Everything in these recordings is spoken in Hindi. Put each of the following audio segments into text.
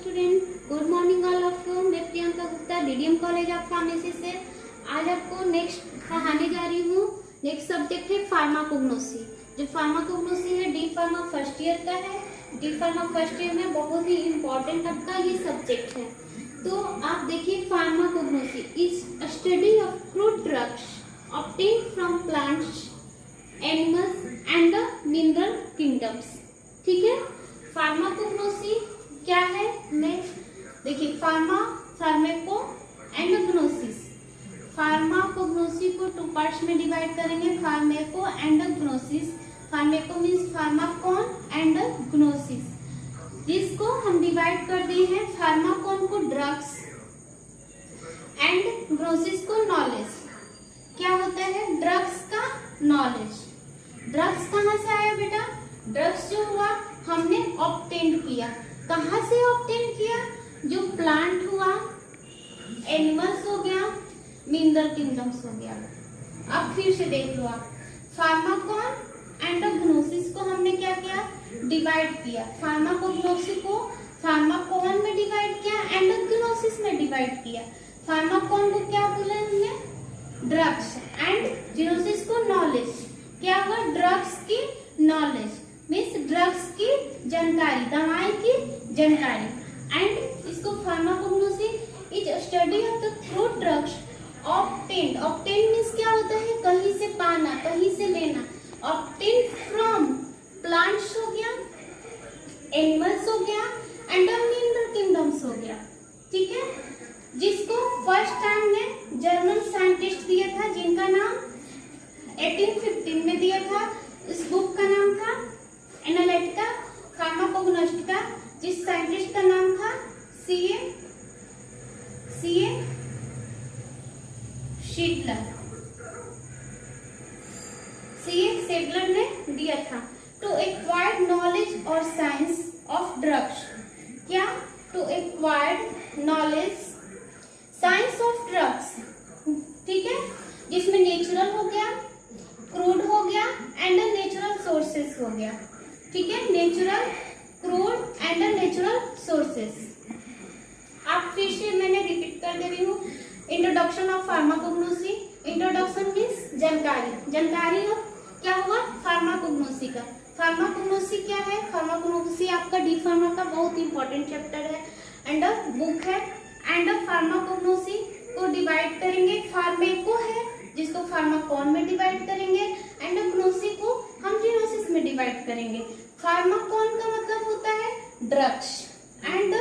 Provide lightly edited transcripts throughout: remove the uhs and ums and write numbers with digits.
Student, good morning all of you. मैं Priyanka Gupta DDM college of pharmacy से आज आपको नेक्स्ट पढ़ाने जा रही हूँ। नेक्स्ट सब्जेक्ट है फार्माकोग्नोसी। जो फार्माकोग्नोसी है डी फार्मा फर्स्ट ईयर का है। डी फार्मा फर्स्ट ईयर में बहुत ही इम्पोर्टेंट आपका ये सब्जेक्ट है। तो आप देखिए, pharmacognosy is study of fruit drugs obtained from plants, animals and the mineral kingdoms. ठीक है, फार्माकोग्नोसी क्या है? मैं देखिए, फार्मेको एंड ग्नोसिस। फार्माकोग्नोसी को टू पार्ट्स में डिवाइड करेंगे, pharmaco and gnosis. Pharmaco means pharmakon and gnosis, जिसको हम डिवाइड कर दिए हैं फार्माकॉन को ड्रग्स एंड ग्नोसिस को नॉलेज। क्या होता है ड्रग्स का? नॉलेज। ड्रग्स कहाँ से आया बेटा? ड्रग्स जो हुआ हमने ऑब्टेन किया। कहाँ से ऑब्टेन किया? जो प्लांट हुआ, एनिमल्स हो गया, मिनरल किंगडम्स हो गया। अब फिर से देख लो आप, फार्माकॉन एंड ग्नोसिस को हमने क्या किया? डिवाइड किया। फार्माकोग्नोसी को फार्माकॉन में डिवाइड किया एंड ग्नोसिस में डिवाइड किया। फार्माकॉन को क्या बोला हमने? ड्रग्स एंड ग्नोसिस को नॉलेज। क्या हुआ? ड्रग्स की नॉलेज मीन्स ड्रग्स की जानकारी, दवाई की जानकारी। एंड इसको pharmacognosy is study of the fruit drugs obtained. Obtained means क्या होता है? कहीं से पाना, कहीं से लेना। ऑब्टेन्ड फ्रॉम प्लांट्स हो गया, एनिमल्स हो गया एंड मिनरल किंगडम्स हो गया। ठीक है, जिसको फर्स्ट टाइम ने जर्मन साइंटिस्ट दिया था, जिनका नाम 1815 में दिया था। इस बुक का नाम था एनालिटिका फार्माकोग्नोस्टिका, जिस साइंटिस्ट का नाम था सीए शेडलर। सीए शेडलर ने दिया था। टू एक्वायर्ड नॉलेज और साइंस ऑफ ड्रग्स। क्या? To acquired knowledge science of drugs. ठीक है, जिसमें नेचुरल हो गया, क्रूड हो गया एंड नेचुरल सोर्सेस हो गया। ठीक है, natural, crude and natural sources. आप फिर से मैंने रिपीट कर दे रही हूँ। Introduction of pharmacognosy. Introduction means जानकारी। जानकारी ऑफ क्या हुआ? फार्माकोग्नोसी का। फार्माकोग्नोसी क्या है? फार्माकोग्नोसी आपका डी फार्मा का बहुत इंपॉर्टेंट चैप्टर है एंड बुक है। एंड फार्माकोग्नोसी को डिवाइड करेंगे, फार्मेको है जिसको फार्माकॉन में डिवाइड करेंगे एंड ग्नोसी को हम ग्नोसिस में डिवाइड करेंगे। फार्माकॉन का मतलब होता है ड्रग्स एंड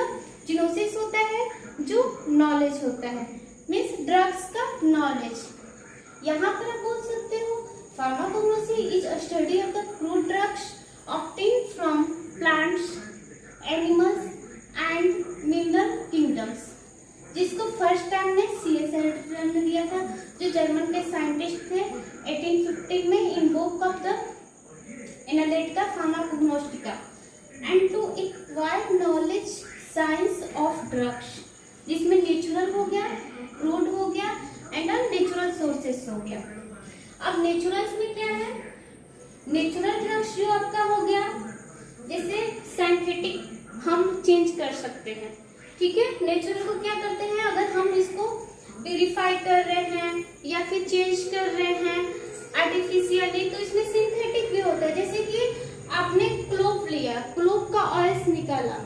ग्नोसिस होता है जो नॉलेज होता है, मीन्स ड्रग्स का नॉलेज। यहाँ पर आप बोल सकते हो pharmacognosy is a study of the fruit drugs obtained from plants, animals and mineral kingdoms, जिसको फर्स्ट टाइम ने सीए शेडलर ने दिया था, जो जर्मन के साइंटिस्ट थे 1815 में, in book of the analytica pharmacognostica. And to acquire knowledge science of drugs, जिसमें नेचुरल हो गया, क्रूड हो गया एंड नेचुरल सोर्सेस हो गया। अब नेचुरल्स में क्या है? नेचुरल ड्रग्स जो आपका हो गया, जैसे सिंथेटिक हम चेंज कर सकते हैं। ठीक है, नेचुरल को क्या करते हैं? अगर हम इसको प्यूरिफाई कर रहे हैं या फिर चेंज कर रहे हैं आर्टिफिशियली, तो इसमें सिंथेटिक भी होता है। जैसे कि आपने क्लोव लिया, क्लोव का ऑयल्स निकाला।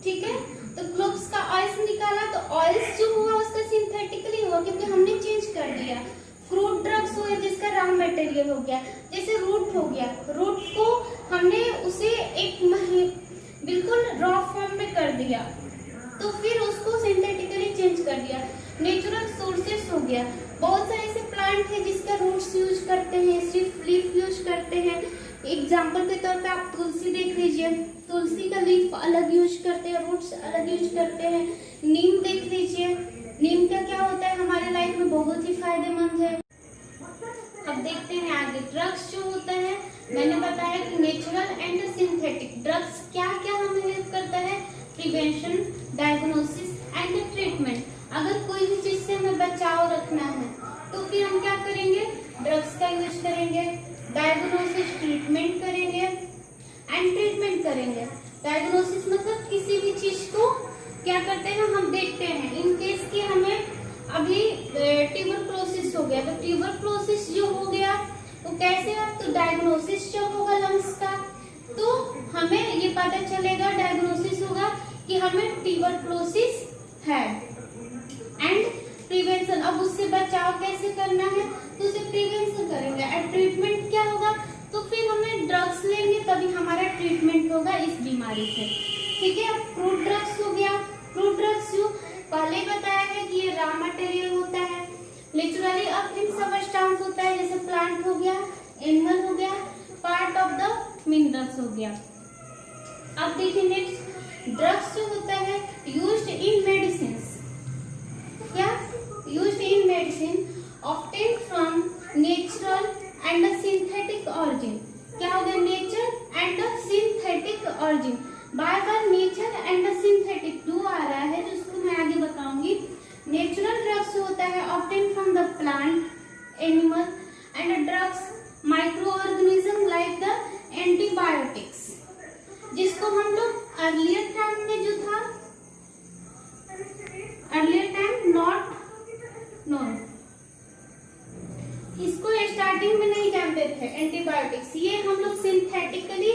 ठीक है, तो क्लोव्स का ऑयल्स निकाला तो ऑयल्स जो हुआ उसका सिंथेटिकली हुआ, क्योंकि हमने चेंज कर दिया। फ्रूट ड्रग्स हुए जिसका रॉ मटेरियल हो गया, जैसे रूट हो गया, रूट को हमने उसे एक बिल्कुल रॉ फॉर्म में कर दिया, तो फिर उसको सिंथेटिकली चेंज कर दिया। नेचुरल सोर्सेस हो गया, बहुत सारे ऐसे प्लांट है जिसका रूट्स यूज करते हैं, सिर्फ लीफ यूज करते हैं। एग्जाम्पल के तौर पे आप तुलसी देख लीजिए, तुलसी का लीफ अलग यूज करते हैं, रूट्स अलग यूज करते हैं। नीम देख लीजिए, नीम का क्या होता है? हमारे लाइफ में बहुत ही फायदेमंद है। अब देखते हैं आगे। ड्रग्स जो होता है, मैंने बताया कि नेचुरल एंड सिंथेटिक ड्रग्स क्या क्या हमें हेल्प करता है? Prevention, diagnosis and treatment. अगर कोई भी चीज से हमें बचाव रखना है तो फिर हम क्या करेंगे? ड्रग्स का यूज करेंगे, डायग्नोसिस ट्रीटमेंट करेंगे एंड ट्रीटमेंट करेंगे। डायग्नोसिस मतलब किसी भी चीज को क्या करते हैं, हम देखते हैं। इन केस की हमें अभी ट्यूबरक्लोसिस हो गया, तो ट्यूबरक्लोसिस जो हो गया तो कैसे है, तो डायग्नोसिस जब होगा लंग्स का तो हमें ये पता चलेगा, डायग्नोसिस होगा कि हमें ट्यूबरक्लोसिस है। एंड प्रिवेंशन, अब उससे बचाव कैसे करना है, तो उसे प्रिवेंशन करेंगे। एंड ट्रीटमेंट क्या होगा, तो फिर हमें ड्रग्स लेंगे तभी हमारा ट्रीटमेंट होगा इस बीमारी से। ठीक है, अब फ्रूट ड्रग्स हो गया। फ्रूट ड्रग्स जो पहले बताया है कि ये रॉ मटेरियल होता है, नेचुरली अफिन सबस्टांस होता है, जैसे प्लांट हो गया, एनिमल हो गया, पार्ट ऑफ द मिनरल्स हो गया। अब देखिए नेक्स्ट, ड्रग्स जो होता है यूज्ड इन मेडिसिन, क्या used in medicine obtain from natural and synthetic origin. क्या हो गया, nature and synthetic origin. Bar bar nature and synthetic दो आ रहा है, जिसको मैं आगे बताऊंगी। नेचुरल ड्रग्स होता है obtain from the plant, animal, and drugs micro organism like the antibiotics, जिसको हम लोग अर्लियर टाइम में जो था, अर्लियर टाइम नॉट नोन, इसको स्टार्टिंग में नहीं जानते थे एंटीबायोटिक्स। ये हम लोग सिंथेटिकली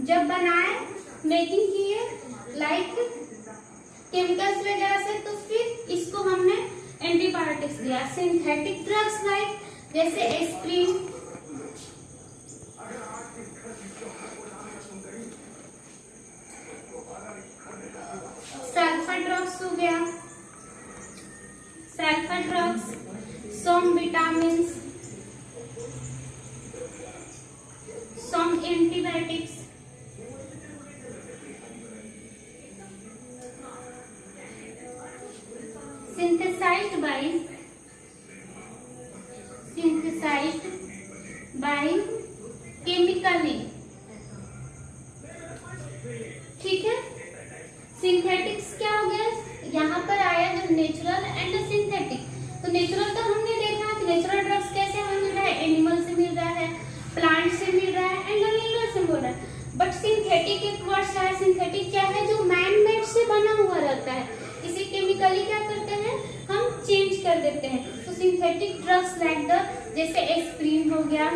जब बनाए, मेकिंग किए लाइक केमिकल्स वगैरह से, तो फिर इसको हमने एंटीबायोटिक्स दिया। सिंथेटिक ड्रग्स लाइक जैसे एस्प्रिन, सल्फर ड्रग्स हो गया, sulphur drugs, some vitamins, some antibiotics, synthesized by chemically। ठीक है, सिंथेटिक्स क्या हो गया, यहाँ पर आया जो नेचुरल एंड सिंथेटिक। तो नेचुरल तो हमने देखा कि नेचुरल ड्रग्स कैसे हमें मिल रहा है, एनिमल से मिल रहा है, प्लांट से मिल रहा है, एंड मिनरल से मिल रहा है। बट सिंथेटिक एक वर्ड है, सिंथेटिक क्या है, जो मैन मेड से बना हुआ रहता है, इसे केमिकली क्या करते हैं, हम चेंज कर देते हैं। तो सिंथेटिक ड्रग्स लाइक द, जैसे एस्प्रिन हो गया,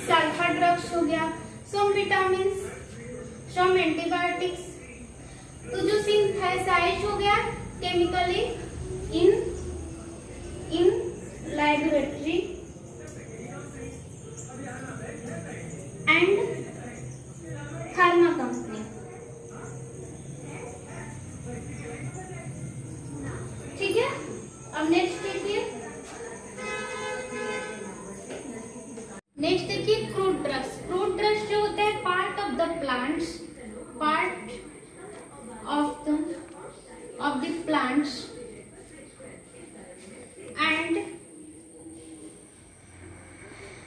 सल्फर ड्रग्स हो गया, सम विटामिन, सम एंटीबायोटिक्स। तो जो सिंथेसाइज हो गया chemically in laboratory and pharma company। ठीक है, अब नेक्स्ट देखिए, नेक्स्ट देखिए फ्रूट ड्रग्स। फ्रूट ड्रग्स जो होता है part of the plants, part of the plants and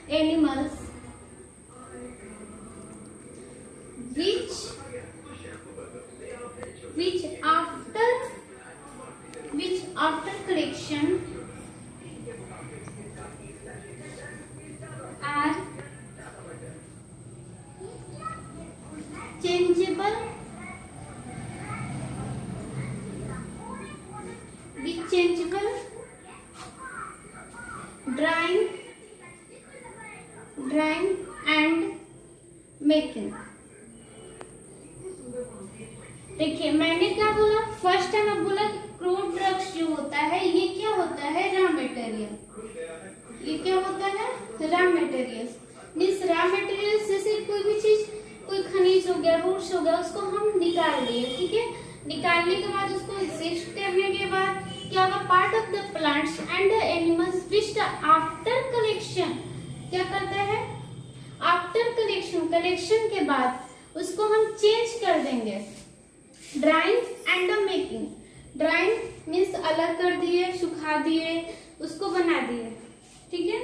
animals which after collection are changeable with changeable drying and making। देखिए मैंने क्या बोला, फर्स्ट टाइम अब बोला कि फ्रूट ड्रग्स जो होता है ये क्या होता है, रॉ मटेरियल। ये क्या होता है, raw material. Means raw material जैसे कोई भी चीज, कोई खनिज हो गया, रूट्स हो गया, उसको हम निकाल दिए। ठीक है, निकालने के बाद उसको एक्सट्रैक्ट करने के बाद क्या होगा, part of the plants and the animals which after collection क्या करता है, आफ्टर कलेक्शन के बाद उसको हम चेंज कर देंगे। Drawing and the making, drawing means अलग कर दिए, सुखा दिए, उसको बना दिए। ठीक है,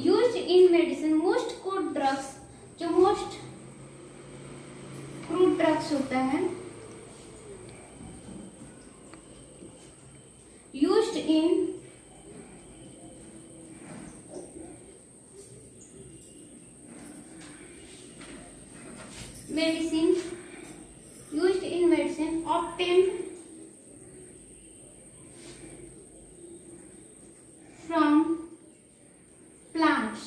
used in medicine, most code drugs, जो मोस्ट फ्रूट ड्रग्स होता है used in medicine used in medicine obtained from plants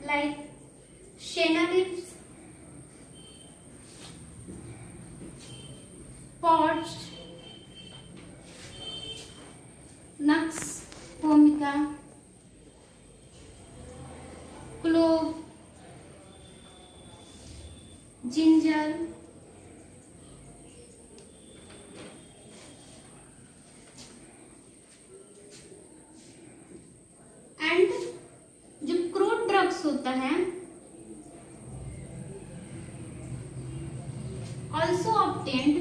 like shena leaves, pods, nux vomica, clove, ginger, and जो क्रूड ड्रग्स होता है also obtained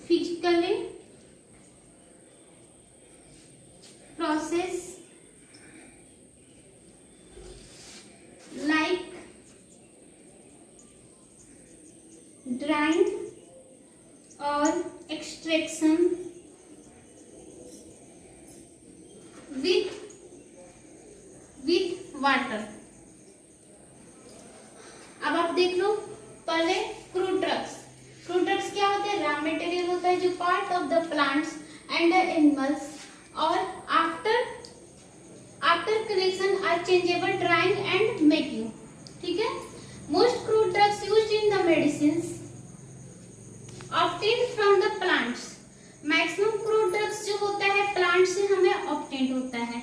physically process like drying or extraction with water. अब आप देख लो पहले क्रूड ड्रग्स। क्रूड ड्रग्स क्या होते हैं? रॉ मटेरियल होता है जो part of the plants and animals और after collection are changeable, drying and making. ठीक है। Most crude drugs used in the medicines obtained from the plants. Maximum crude drugs जो होता है प्लांट से हमें ऑब्टेन्ड होता है।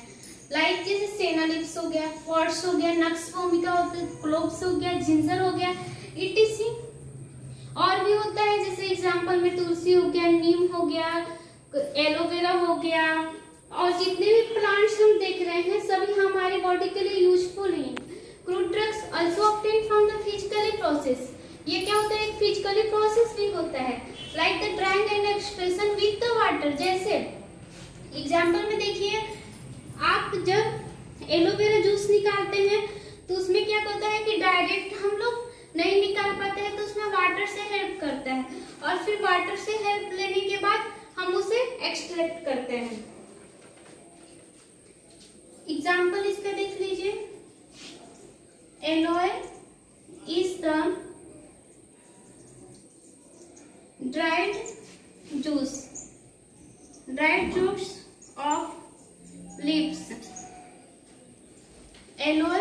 लाइक जैसे सेना लिप्स हो गया, फॉर्ड्स हो गया, नक्स वोमिका होता है, क्लोव्स हो गया, जिंजर हो गया, इटीसी। और भी होता है जैसे एग्जांपल में तुलसी हो गया, नीम हो गया, एलोवेरा हो गया, और जितने भी प्लांट्स हम देख रहे हैं सभी हमारे बॉडी के लिए यूजफुल हैं। Crude drugs also obtained from the physically process. ये क्या होता है? एक फिजिकली प्रोसेस भी होता है like the drawing and expression with the water. जैसे एग्जांपल में देखिए, आप जब एलोवेरा जूस निकालते हैं तो उसमें क्या होता है कि डायरेक्ट हम लोग नहीं निकाल पाते हैं तो उसमें वाटर से हेल्प करता है, और फिर वाटर से हेल्प लेने के बाद हम उसे एक्सट्रैक्ट करते हैं। एग्जाम्पल इसका देख लीजिए, alloy is the dried juice of leaves. Aloe